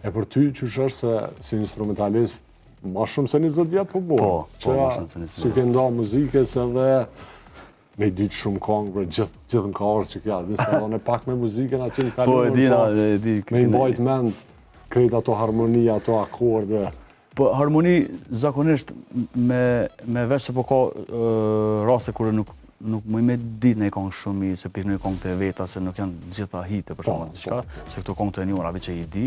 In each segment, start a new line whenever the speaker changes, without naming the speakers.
E për ty që është se si instrumentalist, ma shumë se 20 vjetë po bo.
Po, ma shumë se 20 vjetë.
Që ke nda muzikës edhe me i ditë shumë kongë, për gjithë më ka orë që kja, dhe se edhe pak me muzikën aty në kaluar, me i mbajt mend krejt ato harmonia, ato akorde.
Po, harmoni zakonisht me veç se po ka raste kërë nuk më me ditë në i kongë shumë, se pikë në i kongë të veta, se nuk janë gjitha hite për shumë të shka, se këto kongë të njura, vi që i di,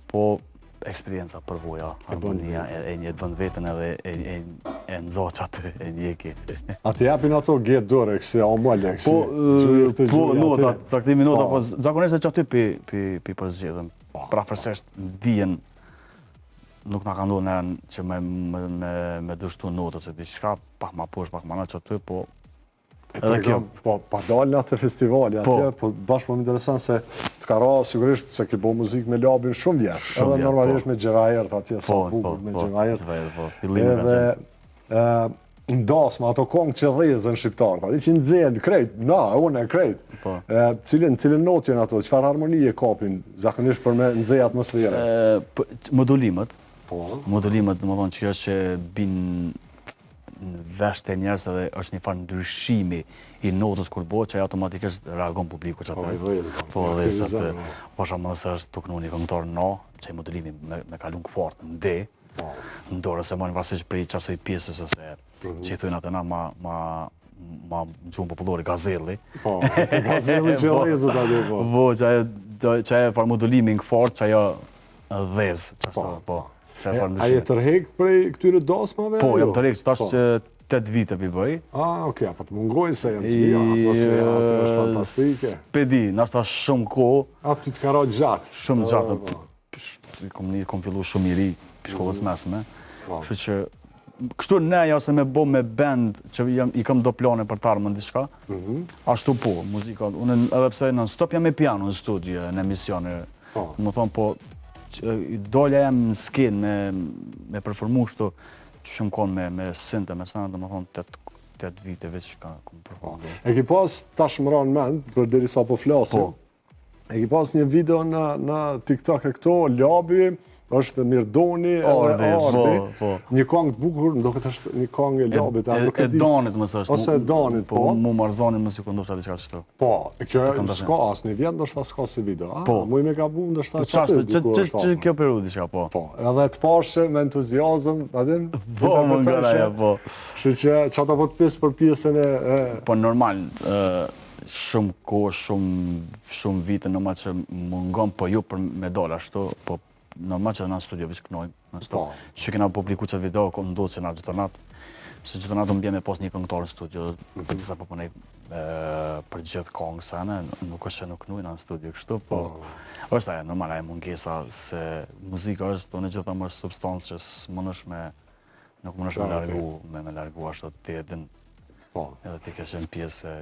po eksperienca, përvoja, harmonia, e një të vënd vetën edhe e nëzoqat e njeki.
A të japin ato gjetë dore, kësi a më leksi?
Po, notat, saktimi notat, po zakonisht e që aty pi përzgjedhëm. Prafërsesht dijen, nuk nga ka ndonë që me dështu notët, se di shka, pak ma posh, pak ma në që aty, po edhe kjo.
Po, pa dalë atë festivali atje, po bashkë më interesant se të ka ra sigurisht se ki bo muzikë me labin shumë vjetë. Edhe normalisht me Gjevahert atje, sa bukur me Gjevahert. Edhe ndasë me ato kongë që dhezën shqiptarët, ati që nëzënë krejt, unë e krejt. Cilin notë jënë ato, qëfar harmonije kapin, zakonisht për me nëzëj atmosfere?
Modulimet, më thonë që është që binë në vesh të njerës edhe është një farë ndryshimi i notës kur bo, që automatikisht reagon publiku që atë. Po, dhe se të, po shumë nëse është tuk në një këngëtar në, që i modulimi me kalun këfort në D, ndore se mojnë vrasisht prej qasoj pjesës, ose që i thujnë atëna ma gjumë popullori, gazelli.
Po, të gazelli që e lezët atë, po.
Po, që e farë modulimi në këfort, që ajo dhezë, që është, po.
A je tërhek prej këtyre dasmave?
Po, jam tërhek, që tash që 8 vite pi bëj.
Okej, apo të mungojnë se janë të mija, atmosfera, atë është fantastike.
Spedi, nështë shumë ko.
Ty të ka ra gjatë.
Shumë gjatë, kom fillu shumë i ri, për shkollës mesme. Kështu që, kështu neja se me bo me band, që i kam do plane për tarë më në diçka, ashtu po, muzika, unë edhe pse në stop jam me piano në studio, në emisione, më thonë po, dollja jam në skin me performu shtu shumë konë me sinte, me sanë, dhe më thonë 8 vite veç që ka këmë performu.
E ki pas tash më ranë mend, për deri sa po flasim, e ki pas një video në TikTok e këto, Labi, është Mirdoni edhe Ardi, një kongë të bukur, ndo këtë është një kongë e Labit.
E Danit mësë është.
Ose e Danit, po.
Mu Marzanin mësë ju këndofta diqka që të.
Po, kjo s'ka asë një vjetë, ndoshta s'ka si video.
Po.
Mu i me ka bu, ndoshta që aty diku është.
Që kjo periud diqka, po.
Po, edhe të pashe me entuziazm, adin?
Po, më ngaraja, po.
Shë që ata po të pisë për pjesën e...
Po, normal, shumë kohë, shumë vite, nëma që mungon, po ju për medal ashtu, po normal që në studio vishë kënojnë, që kena publiku që video, ko ndodhë që nga gjithonat, se gjithonat më bje me pas një këngëtar në studio, për disa po përnej për gjithë kongë sene, nuk është që nuk nujnë në studio kështu, po është aja, normal aja mungesa, se muzika është, të në gjitha më është substancë që nuk më nëshme me largu ashtë të të edhin, edhe ti ke qenë pjesë